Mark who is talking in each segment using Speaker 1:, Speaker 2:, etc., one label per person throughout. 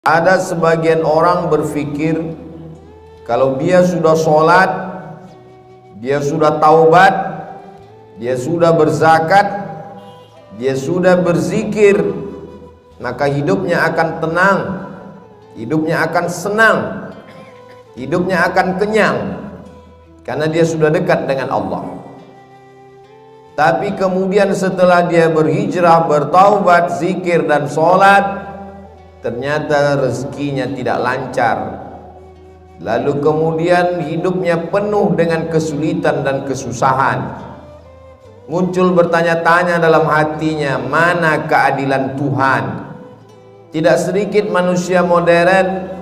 Speaker 1: Ada sebagian orang berpikir kalau dia sudah sholat, dia sudah taubat, dia sudah berzakat, dia sudah berzikir, maka hidupnya akan tenang, hidupnya akan senang, hidupnya akan kenyang, karena dia sudah dekat dengan Allah. Tapi kemudian setelah dia berhijrah, bertaubat, zikir dan sholat, ternyata rezekinya tidak lancar. Lalu kemudian hidupnya penuh dengan kesulitan dan kesusahan. Muncul bertanya-tanya dalam hatinya, mana keadilan Tuhan? Tidak sedikit manusia modern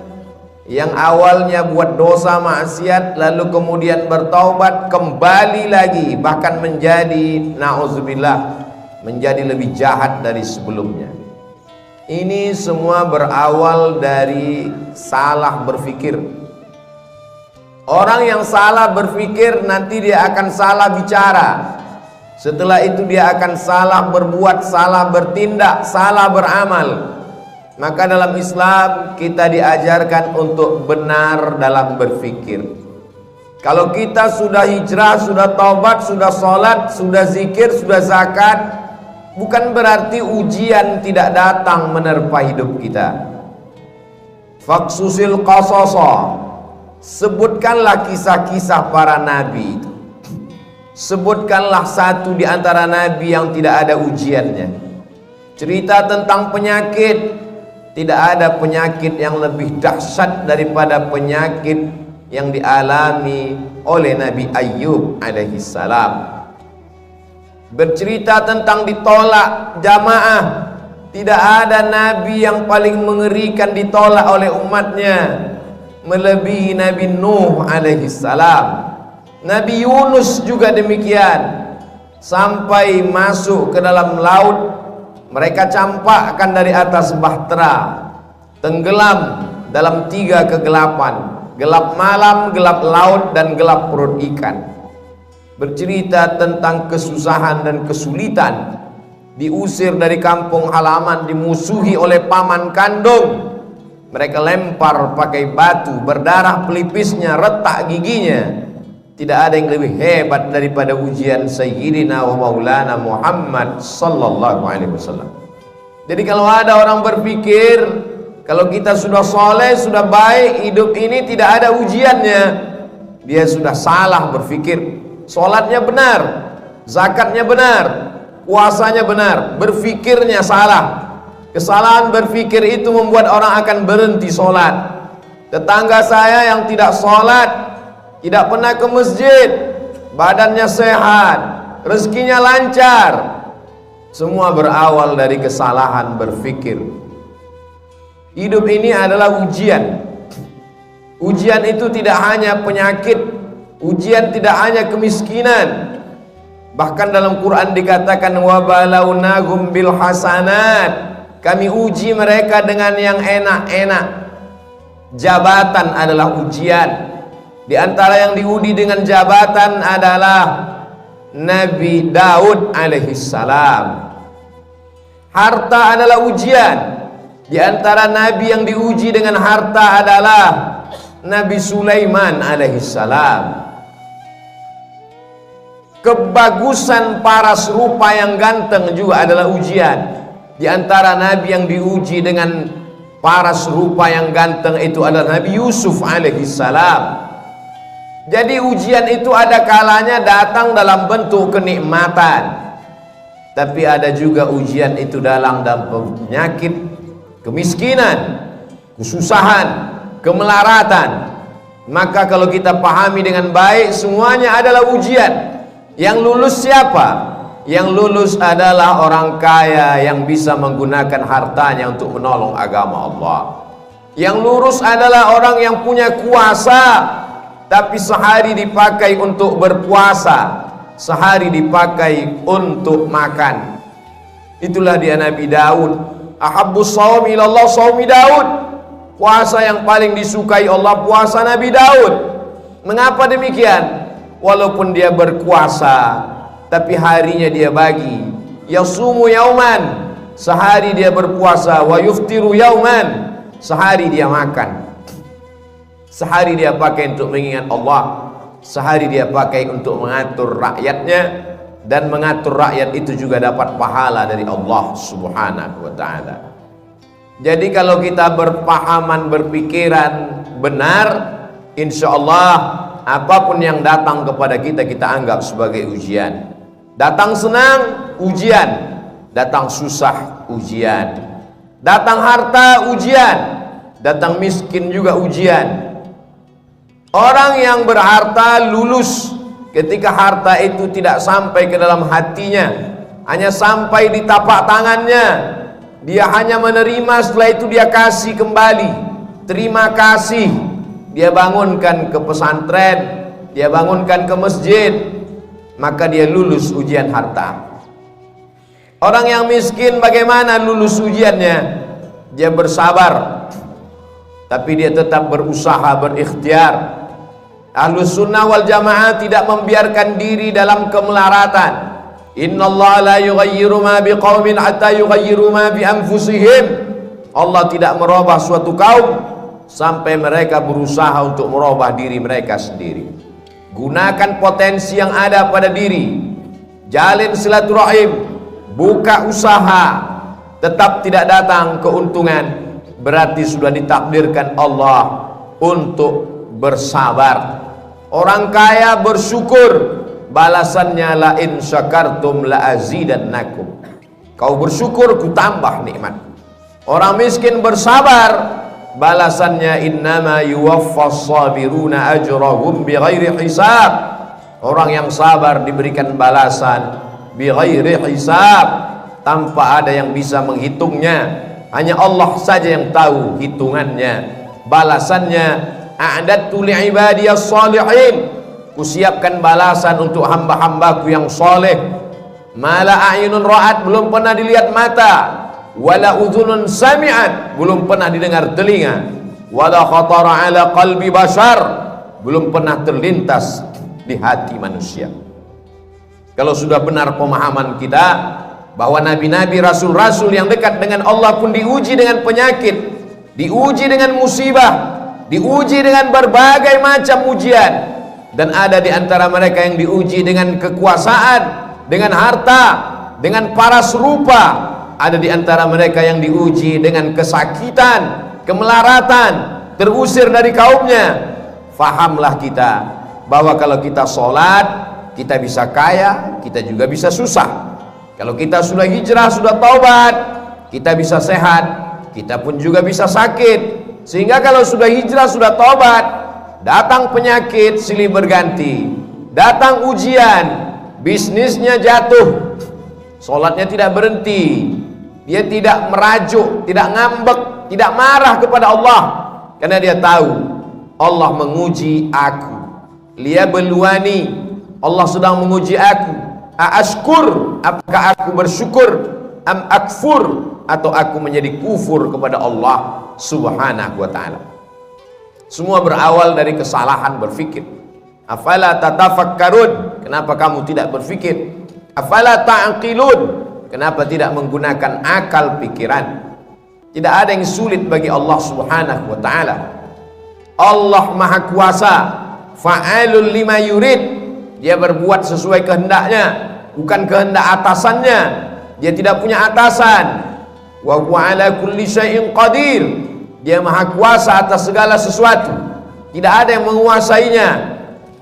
Speaker 1: yang awalnya buat dosa maksiat, lalu kemudian bertaubat, kembali lagi, bahkan menjadi, na'udzubillah, menjadi lebih jahat dari sebelumnya. Ini semua berawal dari salah berpikir. Orang yang salah berpikir nanti dia akan salah bicara. Setelah itu dia akan salah berbuat, salah bertindak, salah beramal. Maka dalam Islam kita diajarkan untuk benar dalam berpikir. Kalau kita sudah hijrah, sudah taubat, sudah sholat, sudah zikir, sudah zakat, bukan berarti ujian tidak datang menerpa hidup kita. Faksusil qasasa, sebutkanlah kisah-kisah para nabi itu. Sebutkanlah satu di antara nabi yang tidak ada ujiannya. Cerita tentang penyakit, tidak ada penyakit yang lebih dahsyat daripada penyakit yang dialami oleh Nabi Ayyub alaihissalam. Bercerita tentang ditolak jamaah, tidak ada nabi yang paling mengerikan ditolak oleh umatnya melebihi Nabi Nuh alaihissalam. Nabi Yunus juga demikian, sampai masuk ke dalam laut mereka campakkan dari atas bahtera, tenggelam dalam 3 kegelapan, gelap malam, gelap laut, dan gelap perut ikan. Bercerita tentang kesusahan dan kesulitan, diusir dari kampung halaman, dimusuhi oleh paman kandung, mereka lempar pakai batu, berdarah pelipisnya, retak giginya. Tidak ada yang lebih hebat daripada ujian Sayyidina wa Maulana Muhammad sallallahu alaihi wasallam. Jadi kalau ada orang berpikir kalau kita sudah soleh, sudah baik, hidup ini tidak ada ujiannya, dia sudah salah berpikir. Sholatnya benar, zakatnya benar, puasanya benar, berpikirnya salah. Kesalahan berpikir itu membuat orang akan berhenti sholat. Tetangga saya yang tidak sholat, tidak pernah ke masjid, badannya sehat, rezekinya lancar, semua berawal dari kesalahan berpikir. Hidup ini adalah ujian. Ujian itu tidak hanya penyakit, ujian tidak hanya kemiskinan. Bahkan dalam Quran dikatakan wa balawnahum bil hasanat, kami uji mereka dengan yang enak-enak. Jabatan adalah ujian. Di antara yang diuji dengan jabatan adalah Nabi Daud alaihissalam. Harta adalah ujian. Di antara nabi yang diuji dengan harta adalah Nabi Sulaiman alaihissalam. Kebagusan paras rupa yang ganteng juga adalah ujian. Di antara nabi yang diuji dengan paras rupa yang ganteng itu adalah Nabi Yusuf alaihissalam. Jadi ujian itu ada kalanya datang dalam bentuk kenikmatan, tapi ada juga ujian itu dalam penyakit, kemiskinan, kesusahan, kemelaratan. Maka kalau kita pahami dengan baik, semuanya adalah ujian. Yang lulus siapa? Yang lulus adalah orang kaya yang bisa menggunakan hartanya untuk menolong agama Allah. Yang lurus adalah orang yang punya kuasa, tapi sehari dipakai untuk berpuasa, sehari dipakai untuk makan. Itulah dia Nabi Daud. Ahabbus shaum ilallah shaumi Daud. Puasa yang paling disukai Allah, puasa Nabi Daud. Mengapa demikian? Walaupun dia berkuasa, tapi harinya dia bagi. Yasumu yauman, sehari dia berpuasa, wa yuftiru yauman, sehari dia makan, sehari dia pakai untuk mengingat Allah, sehari dia pakai untuk mengatur rakyatnya, dan mengatur rakyat itu juga dapat pahala dari Allah Subhanahu wa ta'ala. Jadi kalau kita berpahaman, berpikiran benar, insya Allah apapun yang datang kepada kita, kita anggap sebagai ujian. Datang senang, ujian. Datang susah, ujian. Datang harta, ujian. Datang miskin juga ujian. Orang yang berharta lulus ketika harta itu tidak sampai ke dalam hatinya, hanya sampai di tapak tangannya. Dia hanya menerima, setelah itu dia kasih kembali. Terima kasih. Dia bangunkan ke pesantren, dia bangunkan ke masjid, maka dia lulus ujian harta. Orang yang miskin bagaimana lulus ujiannya? Dia bersabar, tapi dia tetap berusaha, berikhtiar. Ahlus sunnah wal jamaah tidak membiarkan diri dalam kemelaratan. Innallaha la yughayyiru ma biqaumin hatta yughayyiru ma bi anfusihim. Allah tidak merubah suatu kaum sampai mereka berusaha untuk merubah diri mereka sendiri. Gunakan potensi yang ada pada diri, jalin silaturahim, buka usaha. Tetap tidak datang keuntungan, berarti sudah ditakdirkan Allah untuk bersabar. Orang kaya bersyukur, balasannya la in syakartum la azidannakum. Kau bersyukur, ku tambah nikmat. Orang miskin bersabar, balasannya innama yuwaffas sabiruna ajrahum bighairi hisab. Orang yang sabar diberikan balasan bighairi hisab, tanpa ada yang bisa menghitungnya. Hanya Allah saja yang tahu hitungannya, balasannya. A'dadtu li'ibadiyas salihin, kusiapkan balasan untuk hamba-hambaku yang soleh. Mala a'yunun ra'at, belum pernah dilihat mata, wala udhunun sami'at, belum pernah didengar telinga, wala khatara ala qalbi bashar, belum pernah terlintas di hati manusia. Kalau sudah benar pemahaman kita bahwa nabi-nabi, rasul-rasul yang dekat dengan Allah pun diuji dengan penyakit, diuji dengan musibah, diuji dengan berbagai macam ujian, dan ada di antara mereka yang diuji dengan kekuasaan, dengan harta, dengan paras rupa. Ada di antara mereka yang diuji dengan kesakitan, kemelaratan, terusir dari kaumnya. Fahamlah kita bahwa kalau kita sholat, kita bisa kaya, kita juga bisa susah. Kalau kita sudah hijrah, sudah taubat, kita bisa sehat, kita pun juga bisa sakit. Sehingga kalau sudah hijrah, sudah taubat, datang penyakit silih berganti, datang ujian, bisnisnya jatuh, sholatnya tidak berhenti, dia tidak merajuk, tidak ngambek, tidak marah kepada Allah, karena dia tahu Allah menguji aku. Liyabluwani, Allah sedang menguji aku. Aashkur, apakah aku bersyukur? Am akfur, atau aku menjadi kufur kepada Allah Subhanahu wa ta'ala. Semua berawal dari kesalahan berfikir. Afala tatafakkarun, kenapa kamu tidak berfikir? Afala ta'qilun, kenapa tidak menggunakan akal pikiran? Tidak ada yang sulit bagi Allah Subhanahu wa ta'ala. Allah Maha Kuasa, fa'alul lima yurid. Dia berbuat sesuai kehendaknya, bukan kehendak atasannya. Dia tidak punya atasan. Wa huwa ala kulli syai'in qadir. Dia Maha Kuasa atas segala sesuatu. Tidak ada yang menguasainya.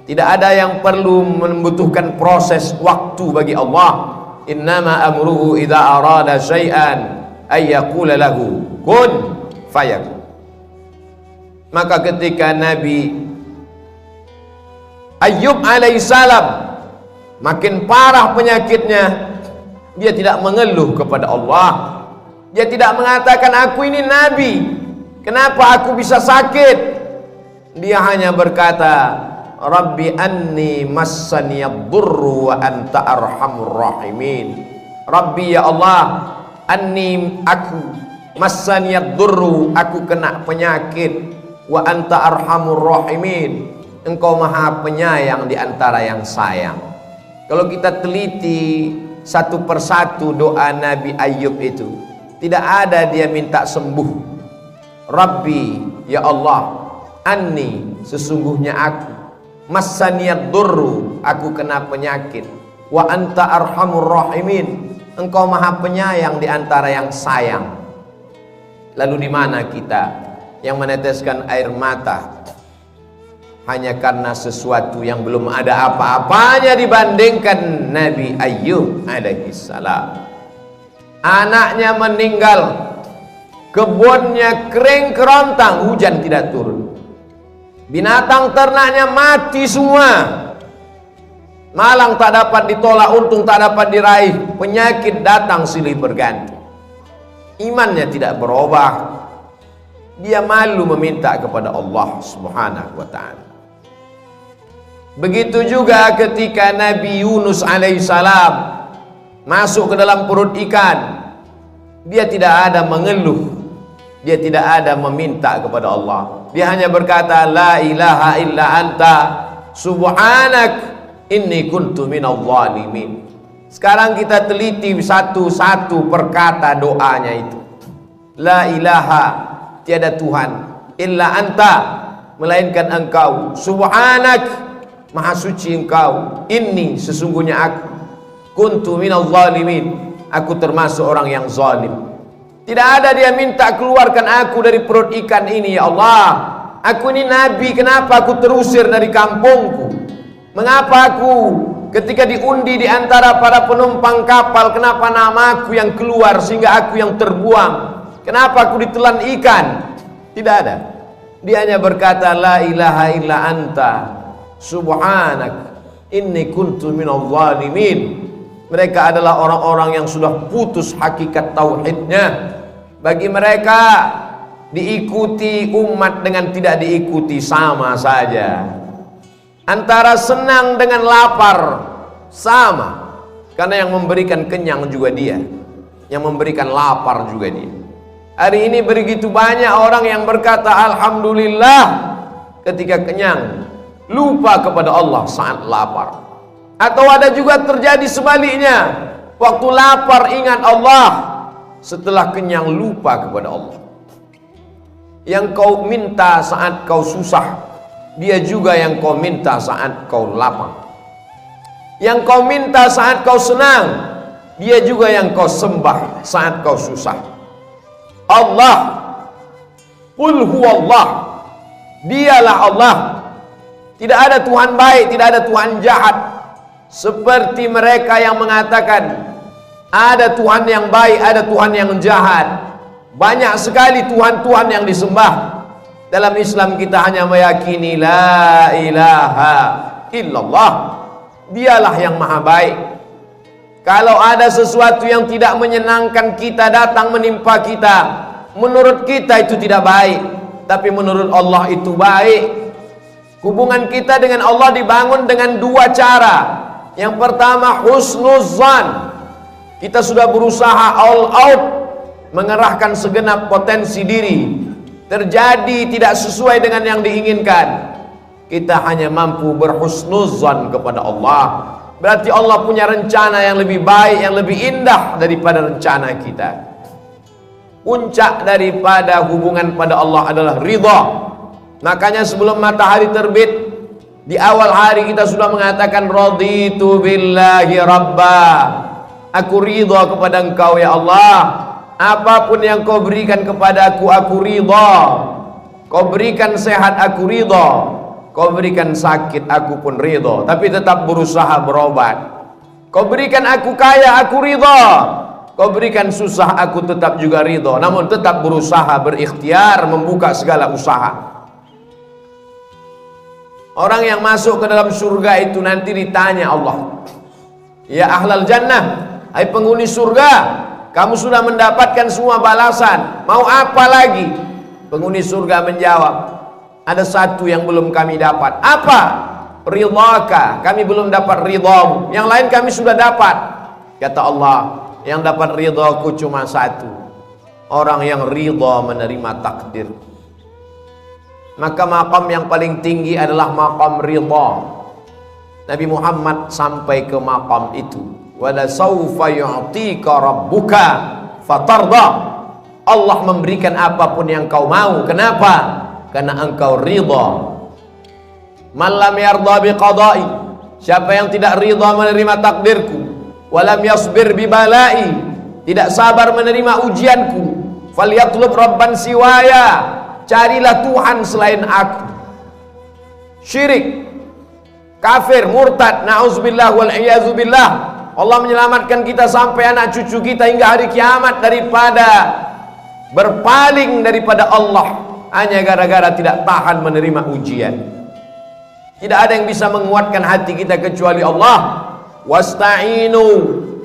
Speaker 1: Tidak ada yang perlu membutuhkan proses waktu bagi Allah. Innama amruhu idza arada syai'an ay yaqula lahu kun fayakun. Maka ketika Nabi Ayyub alaihissalam makin parah penyakitnya, dia tidak mengeluh kepada Allah. Dia tidak mengatakan aku ini nabi, kenapa aku bisa sakit? Dia hanya berkata, Rabbi anni massaniyad-durru wa anta arhamur rahimin. Rabbi, ya Allah, anni, aku, massaniyad-durru, aku kena penyakit, wa anta arhamur rahimin, engkau maha penyayang di antara yang sayang. Kalau kita teliti satu persatu doa Nabi Ayyub itu, tidak ada dia minta sembuh. Rabbi, ya Allah, anni, sesungguhnya aku, massaniyad durru, aku kena penyakit, wa anta arhamur rahimin, engkau maha penyayang di antara yang sayang. Lalu di mana kita yang meneteskan air mata hanya karena sesuatu yang belum ada apa-apanya dibandingkan Nabi Ayyub alaihissalam? Anaknya meninggal, kebunnya kering kerontang, hujan tidak turun, binatang ternaknya mati semua, malang tak dapat ditolak, untung tak dapat diraih, penyakit datang silih berganti. Imannya tidak berubah, dia malu meminta kepada Allah Subhanahu wa ta'ala. Begitu juga ketika Nabi Yunus alaihissalam masuk ke dalam perut ikan, dia tidak ada mengeluh, dia tidak ada meminta kepada Allah, dia hanya berkata la ilaha illa anta subhanak inni kuntu minadh dhalimin. Sekarang kita teliti satu-satu perkata doanya itu. La ilaha, tiada Tuhan, illa anta, melainkan engkau, subhanak, maha suci engkau, inni, sesungguhnya aku, kuntu minadh dhalimin, aku termasuk orang yang zalim. Tidak ada dia minta keluarkan aku dari perut ikan ini, ya Allah, aku ini nabi, kenapa aku terusir dari kampungku? Mengapa aku ketika diundi di antara para penumpang kapal, kenapa namaku yang keluar sehingga aku yang terbuang? Kenapa aku ditelan ikan? Tidak ada. Dia hanya berkata la ilaha illa anta subhanak inni kuntu minadh dhalimin. Mereka adalah orang-orang yang sudah putus hakikat tauhidnya. Bagi mereka diikuti umat dengan tidak diikuti sama saja. Antara senang dengan lapar sama, karena yang memberikan kenyang juga dia, yang memberikan lapar juga dia. Hari ini begitu banyak orang yang berkata alhamdulillah ketika kenyang, lupa kepada Allah saat lapar. Atau ada juga terjadi sebaliknya, waktu lapar ingat Allah, setelah kenyang lupa kepada Allah. Yang kau minta saat kau susah, dia juga yang kau minta saat kau lapar. Yang kau minta saat kau senang, dia juga yang kau sembah saat kau susah. Allah, qul huwallah, dialah Allah. Tidak ada Tuhan baik, tidak ada Tuhan jahat. Seperti mereka yang mengatakan ada Tuhan yang baik, ada Tuhan yang jahat. Banyak sekali Tuhan-Tuhan yang disembah. Dalam Islam kita hanya meyakini la ilaha illallah, dialah yang maha baik. Kalau ada sesuatu yang tidak menyenangkan kita datang menimpa kita, menurut kita itu tidak baik, tapi menurut Allah itu baik. Hubungan kita dengan Allah dibangun dengan dua cara. Yang pertama husnuzan, kita sudah berusaha all out, mengerahkan segenap potensi diri, terjadi tidak sesuai dengan yang diinginkan, kita hanya mampu berhusnuzan kepada Allah. Berarti Allah punya rencana yang lebih baik, yang lebih indah daripada rencana kita. Puncak daripada hubungan pada Allah adalah ridha. Makanya sebelum matahari terbit, di awal hari kita sudah mengatakan raditu billahi rabba, aku ridha kepada engkau ya Allah. Apapun yang kau berikan kepada aku ridha. Kau berikan sehat, aku ridha. Kau berikan sakit, aku pun ridha, tapi tetap berusaha berobat. Kau berikan aku kaya, aku ridha. Kau berikan susah, aku tetap juga ridha, namun tetap berusaha, berikhtiar, membuka segala usaha. Orang yang masuk ke dalam surga itu nanti ditanya Allah, ya ahlal jannah, hai penghuni surga, kamu sudah mendapatkan semua balasan, mau apa lagi? Penghuni surga menjawab, ada satu yang belum kami dapat. Apa? Ridhaka, kami belum dapat ridhamu. Yang lain kami sudah dapat. Kata Allah, yang dapat ridhaku cuma satu, orang yang ridha menerima takdir. Maka maqam yang paling tinggi adalah maqam ridha. Nabi Muhammad sampai ke maqam itu. Wala saufa yu'tika rabbuka fatarda. Allah memberikan apapun yang kau mau. Kenapa? Karena engkau ridha. Man lam yarda biqada'i, siapa yang tidak ridha menerima takdirku, walam yasbir bibalai, tidak sabar menerima ujianku, falyatlub rabban siwaya, carilah Tuhan selain aku. Syirik, kafir, murtad, na'udzubillah wal iyazu billah. Allah menyelamatkan kita sampai anak cucu kita hingga hari kiamat daripada berpaling daripada Allah hanya gara-gara tidak tahan menerima ujian. Tidak ada yang bisa menguatkan hati kita kecuali Allah. Wasta'inu,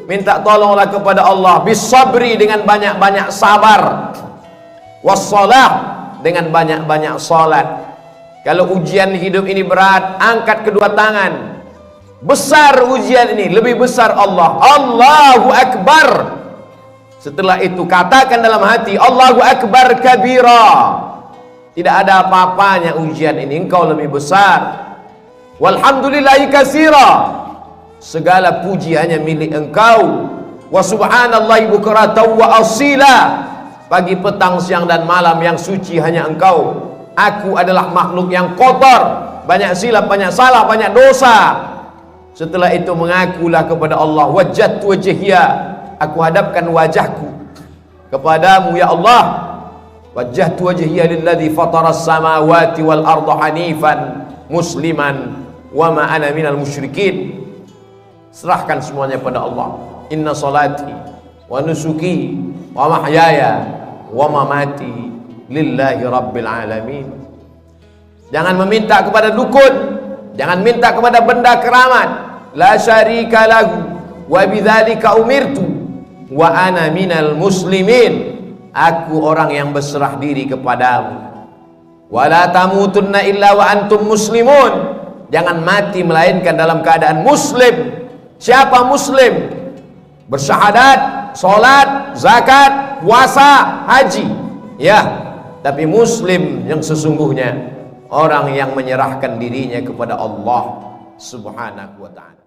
Speaker 1: minta tolonglah kepada Allah, bisabri, dengan banyak-banyak sabar, wassalah, dengan banyak-banyak salat. Kalau ujian hidup ini berat, angkat kedua tangan. Besar ujian ini, lebih besar Allah. Allahu Akbar. Setelah itu katakan dalam hati, Allahu Akbar kabira. Tidak ada apa-apanya ujian ini, engkau lebih besar. Walhamdulillahi katsira, segala puji hanya milik engkau. Wa subhanallahi bukratan wa asila, pagi, petang, siang dan malam yang suci hanya engkau. Aku adalah makhluk yang kotor, banyak silap, banyak salah, banyak dosa. Setelah itu mengakulah kepada Allah, wajjahtu wajhiya, aku hadapkan wajahku kepadamu ya Allah. Wajjahtu wajhiya lilladzi fataras samawati wal arda hanifan musliman wa ma ana minal musyrikin. Serahkan semuanya pada Allah. Inna salati wa nusuki wa mahyaya wa mamati lillahi rabbil alamin. Jangan meminta kepada dukun, jangan minta kepada benda keramat. La syarika lahu wa bidzalika umirtu wa ana minal muslimin. Aku orang yang berserah diri kepadamu. Wala tamutunna illa wa antum muslimun. Jangan mati melainkan dalam keadaan muslim. Siapa muslim? Bersyahadat, salat, zakat, puasa, haji. Ya, tapi muslim yang sesungguhnya orang yang menyerahkan dirinya kepada Allah Subhanahu wa ta'ala.